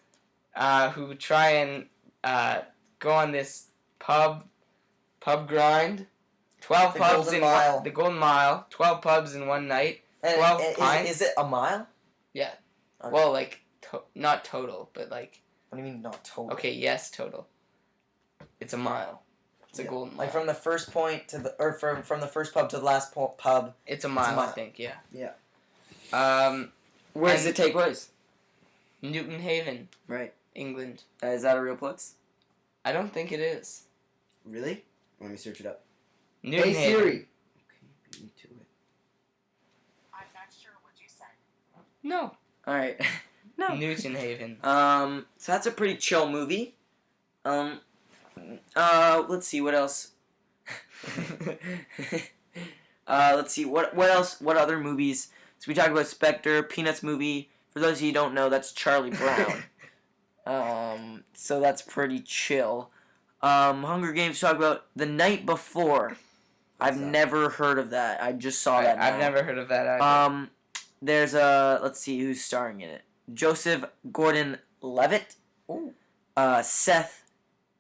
who try and go on this pub grind. 12 The pubs Golden in Mile. the Golden Mile. 12 pubs in one night. 12 pints. Is it a mile? Yeah. Okay. Well, like, not total, but like, What do you mean not total? okay, yes, total. It's a mile. It's a Yeah. golden mile. Like from the first point to the, or from the first pub to the last pub. It's a mile, I mile. think, yeah. Yeah. Where does And- it take place? Newton Haven, Right. England. Is that a real place? I don't think it is. Really? Let me search it up. Newton Hey Haven. Siri. Okay, beat me to it. I'm not sure what you said. No. All right. No. Newton Haven. So that's a pretty chill movie. Let's see what else. Let's see what else. What other movies? So we talked about Spectre, Peanuts movie. For those of you who don't know, that's Charlie Brown. So that's pretty chill. Hunger Games. Talk about The Night Before. I've that? never heard of that. I just saw that. I've now. never heard of that either. There's let's see who's starring in it. Joseph Gordon-Levitt. Ooh. Seth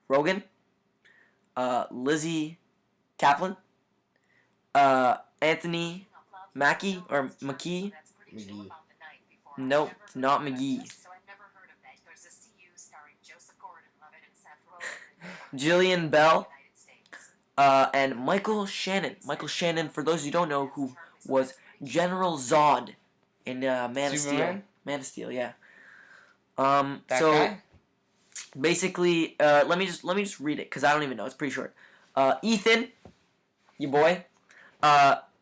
Rogen. Lizzie Kaplan. Anthony Mackie or McKee. McGee. Nope, not McGee. So I've never heard of that. There's a CU starring Joseph Gordon-Levitt and Seth Rogen. Jillian Bell. United States. and Michael Shannon. Michael Shannon, for those who don't know, who was General Zod in Man of Steel. Superman? Man of Steel, yeah. That So guy? basically, let me just read it because I don't even know. It's pretty short. Ethan, your boy,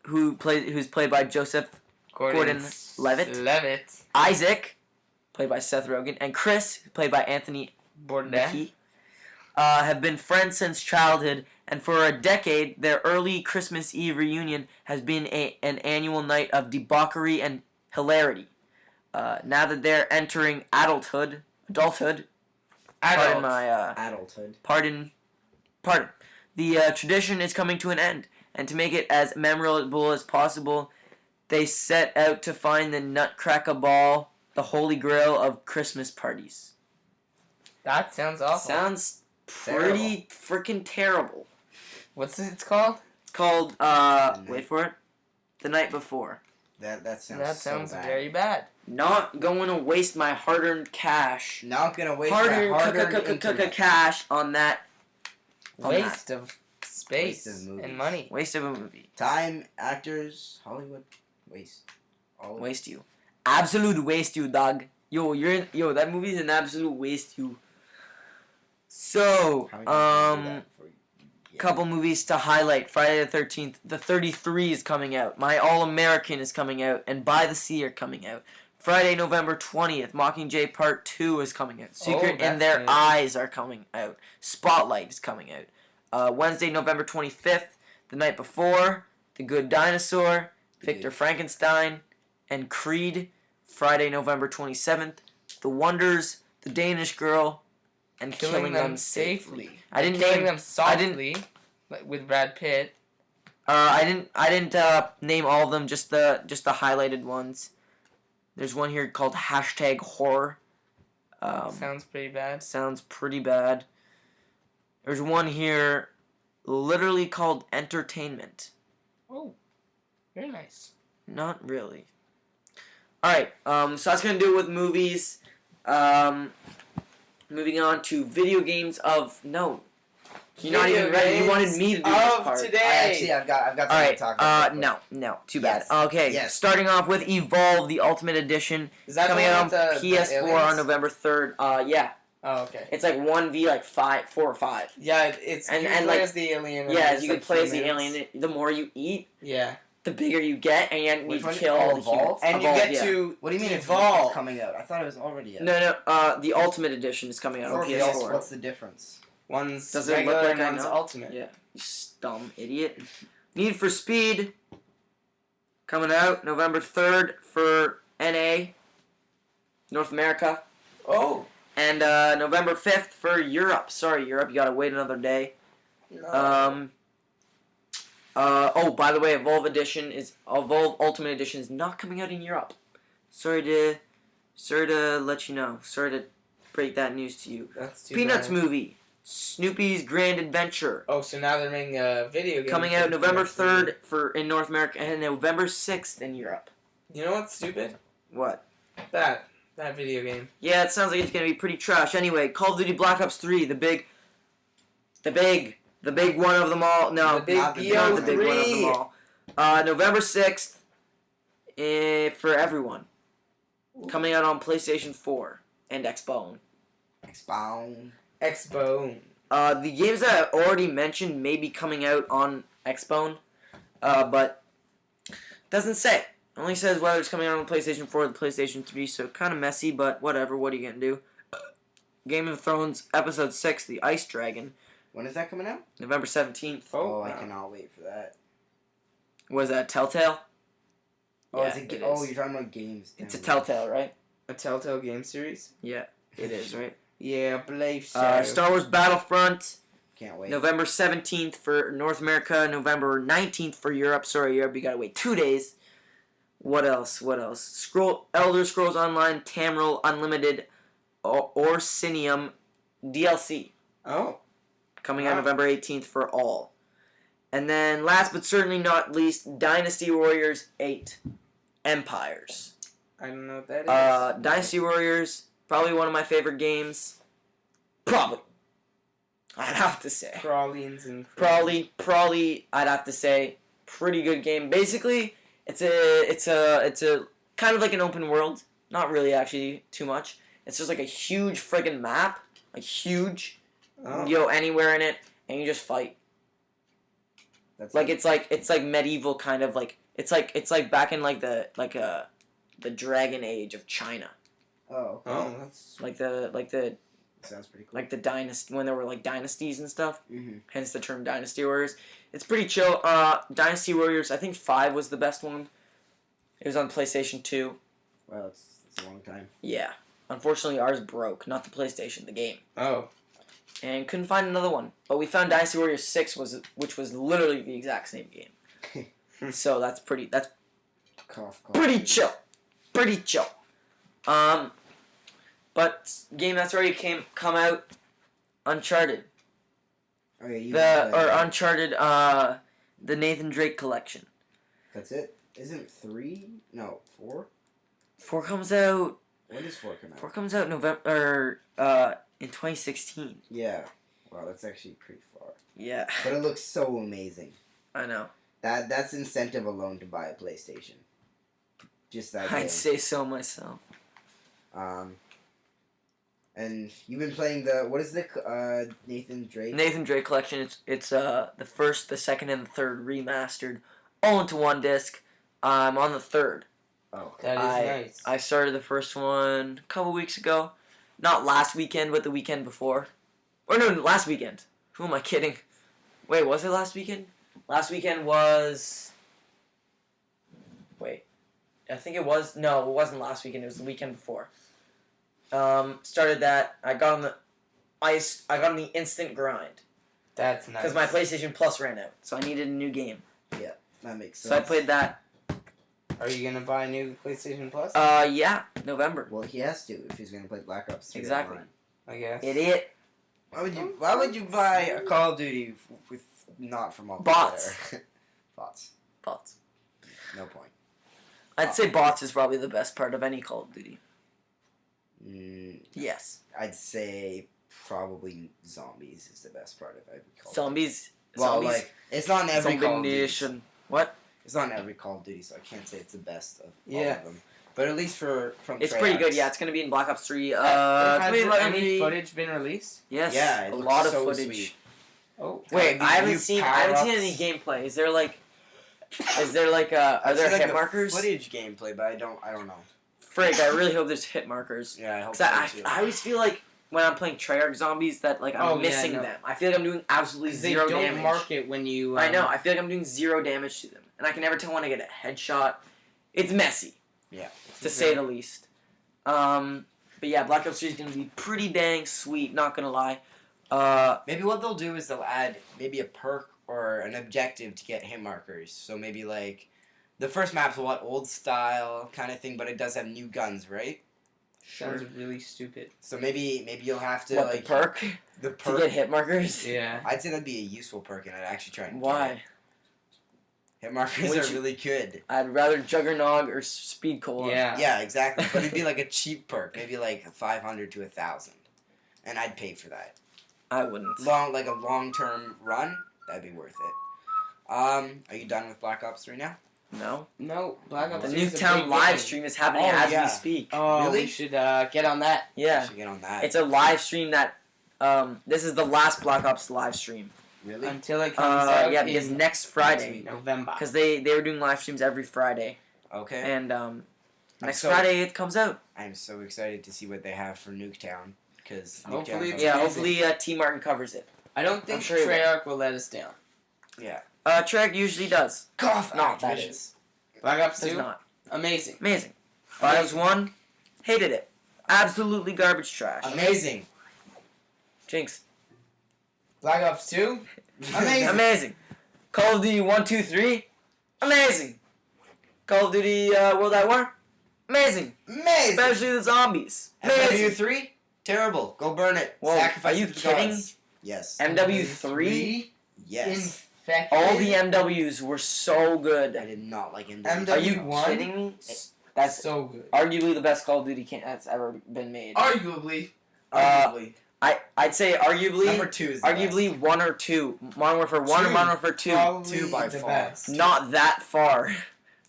who's played by Joseph Gordon-Levitt. Levitt. Isaac, played by Seth Rogen, and Chris, played by Anthony Bourdain. Mackie, have been friends since childhood, and for a decade, their early Christmas Eve reunion has been an annual night of debauchery and hilarity. Now that they're entering adulthood, pardon Adult. my Adulthood. pardon, the tradition is coming to an end, and to make it as memorable as possible, they set out to find the Nutcracker Ball, the holy grail of Christmas parties. That sounds awful. Sounds pretty freaking terrible. What's it called? It's called, wait for it, The Night Before. That sounds That so sounds bad. very bad. Not going to waste my hard-earned cash. Not gonna waste my hard-earned internet. cash on that. On Waste of space Waste of movies. and money. Waste of a movie. Time, actors, Hollywood, waste. All of it. Waste you. Absolute waste you, dog. Yo, that movie's an absolute waste you. So, How are you gonna do that before you get couple movies to highlight. Friday the 13th. The 33 is coming out. My All-American is coming out. And By the Sea are coming out. Friday, November 20th. Mockingjay Part 2 is coming out. Secret in that's Their good. Eyes are coming out. Spotlight is coming out. Wednesday, November 25th. The Night Before. The Good Dinosaur. Victor Frankenstein. And Creed. Friday, November 27th. The Wonders. The Danish Girl. And Killing Them Safely. I didn't Killing name them softly, like with Brad Pitt. I didn't name all of them, just the highlighted ones. There's one here called #horror. Sounds pretty bad. Sounds pretty bad. There's one here literally called Entertainment. Oh, very nice. Not really. Alright, so that's gonna do it with movies. Moving on to video games of no. You're not even ready. You wanted me to do this of part. today. I've got something Alright, to talk about. no, too bad. Yes. Okay, Yes. starting off with Evolve, the Ultimate Edition, Is that coming the out one on with the PS4 on aliens? November 3rd. Yeah, Oh, okay. it's like 1v like 4 or 5. Yeah, it's And- you and, play like- as the alien. and Yeah, there's, you can like, play as the humans. alien. The more you eat, Yeah, the bigger you get, and you need Which to one? kill all the Evolve? humans. and you Evolve, get yeah. to What do you mean evolve. it's coming out? I thought it was already out. No, the Ultimate Edition is coming out on What's the- PS4. What's the difference? One's Does it look regular like and I one's know? ultimate. Yeah, you dumb idiot. Need for Speed, coming out November 3rd for NA, North America. Oh. And November 5th for Europe. Sorry, Europe, you gotta wait another day. No. Oh, by the way, Evolve Ultimate Edition is not coming out in Europe. Sorry to let you know. Sorry to break that news to you. That's too Peanuts bad. movie, Snoopy's Grand Adventure, Oh, so now they're making a video game. coming for out November Peanuts movie. 3rd in North America and November 6th in Europe. You know what's stupid? What? That video game. Yeah, it sounds like it's gonna be pretty trash. Anyway, Call of Duty Black Ops 3, the big one of them all. No, The big not the big one of them BO3. all. November 6th for everyone. Coming out on PlayStation 4 and Xbox. Expound. Expo. The games that I already mentioned may be coming out on Xbox, but doesn't say. Only says whether it's coming out on PlayStation 4 or the PlayStation 3, so kind of messy, but whatever, what are you gonna do? Game of Thrones Episode 6, The Ice Dragon, When is that coming out? November 17th. Oh, I wow. cannot wait for that. Was that Telltale? Oh, Yeah, it's a it oh, is. you're talking about games. It's a Damn. Telltale, right? A Telltale game series? Yeah, it is, right? Yeah, I believe so. Star Wars Battlefront, Can't wait. November 17th for North America, November 19th for Europe. Sorry, Europe, you gotta wait 2 days. What else? Elder Scrolls Online, Tamriel Unlimited, Orsinium DLC. Oh. Coming out Wow. November 18th for all. And then, last but certainly not least, Dynasty Warriors 8 Empires. I don't know what that is. Dynasty Warriors, probably one of my favorite games. Probably. I'd have to say. Pralines and Probably, I'd have to say, pretty good game. Basically, it's a kind of like an open world. Not really, actually, too much. It's just like a huge friggin' map, like huge. Oh, You go anywhere in it, and you just fight. that's Like it's like medieval kind of like it's like back in like the Dragon Age of China, Oh, okay. Oh, that's like the Sounds pretty cool. like the dynasty when there were like dynasties and stuff. Mm-hmm. Hence the term Dynasty Warriors. It's pretty chill. Dynasty Warriors. I think 5 was the best one. It was on PlayStation 2. Wow, that's a long time. Yeah. Unfortunately, ours broke. Not the PlayStation, the game. oh. And couldn't find another one. But we found Dynasty Warriors 6, which was literally the exact same game. So that's pretty Cough. pretty chill. Pretty chill. But game that's already come out, Uncharted. Okay, you Uncharted, the Nathan Drake collection. That's it. Isn't 3? No, 4. 4 comes out. When does 4 come out? 4 comes out November in 2016. Yeah. Wow, that's actually pretty far. Yeah, But it looks so amazing. I know. That's incentive alone to buy a PlayStation. Just that game. I'd say so myself. And you've been playing what is the Nathan Drake? Nathan Drake collection. It's the first, the second, and the third remastered, all into one disc. I'm on the third. Oh, That is nice. I started the first one a couple weeks ago. Not last weekend, but the weekend before. Or no, last weekend. Who am I kidding? Wait, was it last weekend? Last weekend was... Wait. I think it was... No, it wasn't last weekend. It was the weekend before. Started that. I got on the... I got on the instant grind. That's nice. Because my PlayStation Plus ran out. So I needed a new game. that makes sense. So I played that. Are you gonna buy a new PlayStation Plus? Yeah. November. Well, he has to if he's gonna play Black Ops 3 Exactly. online. I guess. Idiot. Why would you buy a Call of Duty with not from multiplayer? Bots. Bots. Bots. No point. I'd say bots is probably the best part of any Call of Duty. Yes. I'd say probably zombies is the best part of every Call of Duty. Zombies. Well, zombies. like it's not in every Call of Duty. Nation. What? It's not in every Call of Duty, so I can't say it's the best of all Yeah. of them. But at least from It's Treyarch. pretty good. Yeah, it's gonna be in Black Ops 3. Has It's gonna be any footage been released? Yes. Yeah, it a looks lot of so footage. sweet. Oh. Wait, Like, I haven't new seen power-ups. any gameplay. Is there like are I've there seen, like, hit the markers? Footage gameplay, but I don't know. Frig, I really hope there's hit markers. Yeah, I hope 'Cause so I too. always feel like when I'm playing Treyarch zombies that like I'm Oh, yeah, missing no. them. I feel like I'm doing absolutely They zero don't damage. mark it when you. I know. I feel like I'm doing zero damage to them, and I can never tell when I get a headshot. It's messy, to say the least. But yeah, Black Ops 3 is gonna be pretty dang sweet. Not gonna lie. Maybe what they'll do is they'll add maybe a perk or an objective to get hit markers. So maybe like the first map's old style kind of thing, but it does have new guns, right? Sounds really stupid. So maybe you'll have to what like the perk the to perk. get hit markers? Yeah. I'd say that'd be a useful perk, and I'd actually try and get it. Why? Hit markers Would are you- really good. I'd rather Juggernog or Speed Cola. Yeah. Yeah, exactly. But it'd be like a cheap perk, maybe like 500 to 1,000, and I'd pay for that. I wouldn't. Like a long-term run, that'd be worth it. Are you done with Black Ops 3 now? No. No. Black Ops The 3 is a Nuketown big live game. stream is happening Oh, as yeah. we speak. Oh, Really? we should get on that. I Yeah. should get on that. It's a live stream that this is the last Black Ops live stream. Really? Until it comes out. Yeah, because in next Friday, November. because they were doing live streams every Friday, Okay. and next so- Friday it comes out. I'm so excited to see what they have for Nuketown, because Hopefully it's Yeah, amazing. hopefully T Martin covers it. I don't think sure he will. Treyarch will let us down. Yeah. Treyarch usually does. Cough. Not that Activision. is. Black Ops Does 2, not. amazing. Amazing. Black Ops 1, hated it. Absolutely garbage trash. Amazing. Jinx. Black Ops 2, amazing. Amazing. Call of Duty 1, 2, 3, amazing. Call of Duty World at War, amazing. Amazing. Especially the zombies. Amazing. MW3, terrible. Go burn it. Whoa, Sacrifice are you it to kidding? gods. Yes. MW3, Yes. Infected. all the MWs were so I good. did not like MW. MW3. Are you W1? kidding me? That's so good. arguably the best Call of Duty that's ever been made. Arguably. Arguably. I'd say arguably Number 2 is the arguably best. 1 or 2. Modern Warfare 1 or Two. Modern Warfare 2. Probably 2 by the far. best. Not that far.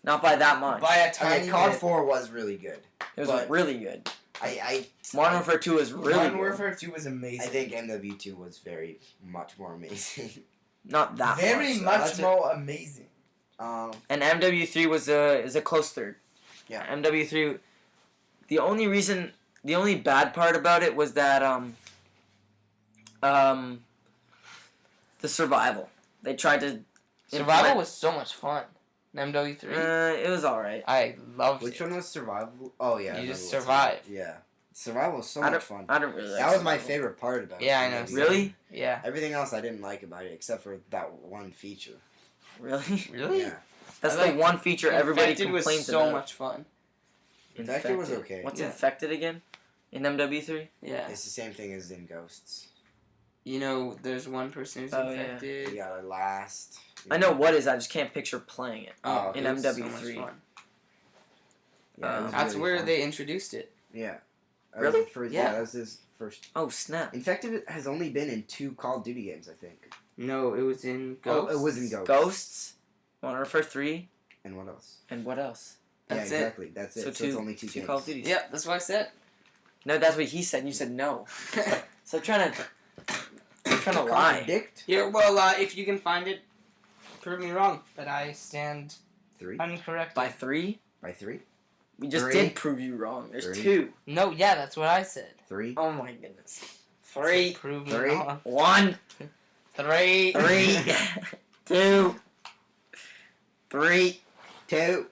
Not by that much. By a I tiny mean, COD bit. 4 was really good. It was but- really good. I Modern Warfare 2 was really Modern good. Warfare 2 was amazing. I think MW2 was very much more amazing. Not that very much. much That's it. more amazing. And MW3 was a close third. Yeah. MW3. The only bad part about it was that the survival. They tried to Survival implement- was so much fun. In MW3. it was alright. I loved Which it. one was survival? Oh yeah, You I just remember what survive. Yeah, survival was so I much fun. I don't really like That was my survival. favorite part about it. Yeah, I know. MW3. Really? Yeah. Everything else I didn't like about it except for that one feature. Really? Really? Yeah, That's I the like- one feature everybody Infected was complains so about. much fun. Infected was okay. What's Yeah. Infected again? In MW3? Yeah. It's the same thing as in Ghosts. You know, there's one person who's Oh, yeah. infected. You gotta last. I know what is. I just can't picture playing it. Oh, In it was so MW3. much fun. Yeah, it was That's really where fun. they introduced it. Yeah. That Really? Was the first, Yeah. that was his first. Oh snap! Infected has only been in 2 Call of Duty games, I think. No, it was in Oh, Ghosts. it was in Ghosts. Ghosts, Modern Warfare 3, And what else? and what else? That's yeah, it. exactly. That's it. So So, it's only 2 games. Call of Duties. Yeah, that's what I said. No, that's what he said. And you said no. So I'm trying to lie. Contradict? Here, well, if you can find it, prove me wrong. But I stand 3? uncorrected. By 3? By 3? We just 3. did prove you wrong. There's 3. 2. No, yeah, that's what I said. 3? Oh my goodness. So 3, prove me 3. wrong. 1, 3. 3, 2, 3. 2.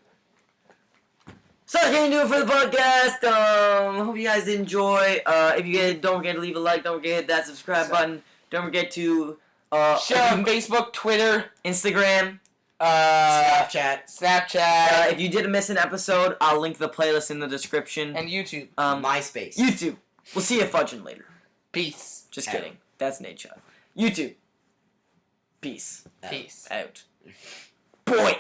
So that's gonna do it for the podcast. Hope you guys enjoy. If you guys don't forget to leave a like, don't forget to hit that subscribe button. Don't forget to Share on Facebook, Twitter, Instagram. Snapchat. Snapchat, If you did miss an episode, I'll link the playlist in the description. and YouTube. MySpace. YouTube. We'll see you fudging later. Peace. Just Out. kidding. That's Nate Shot. YouTube. Peace. Peace. Out. Boy.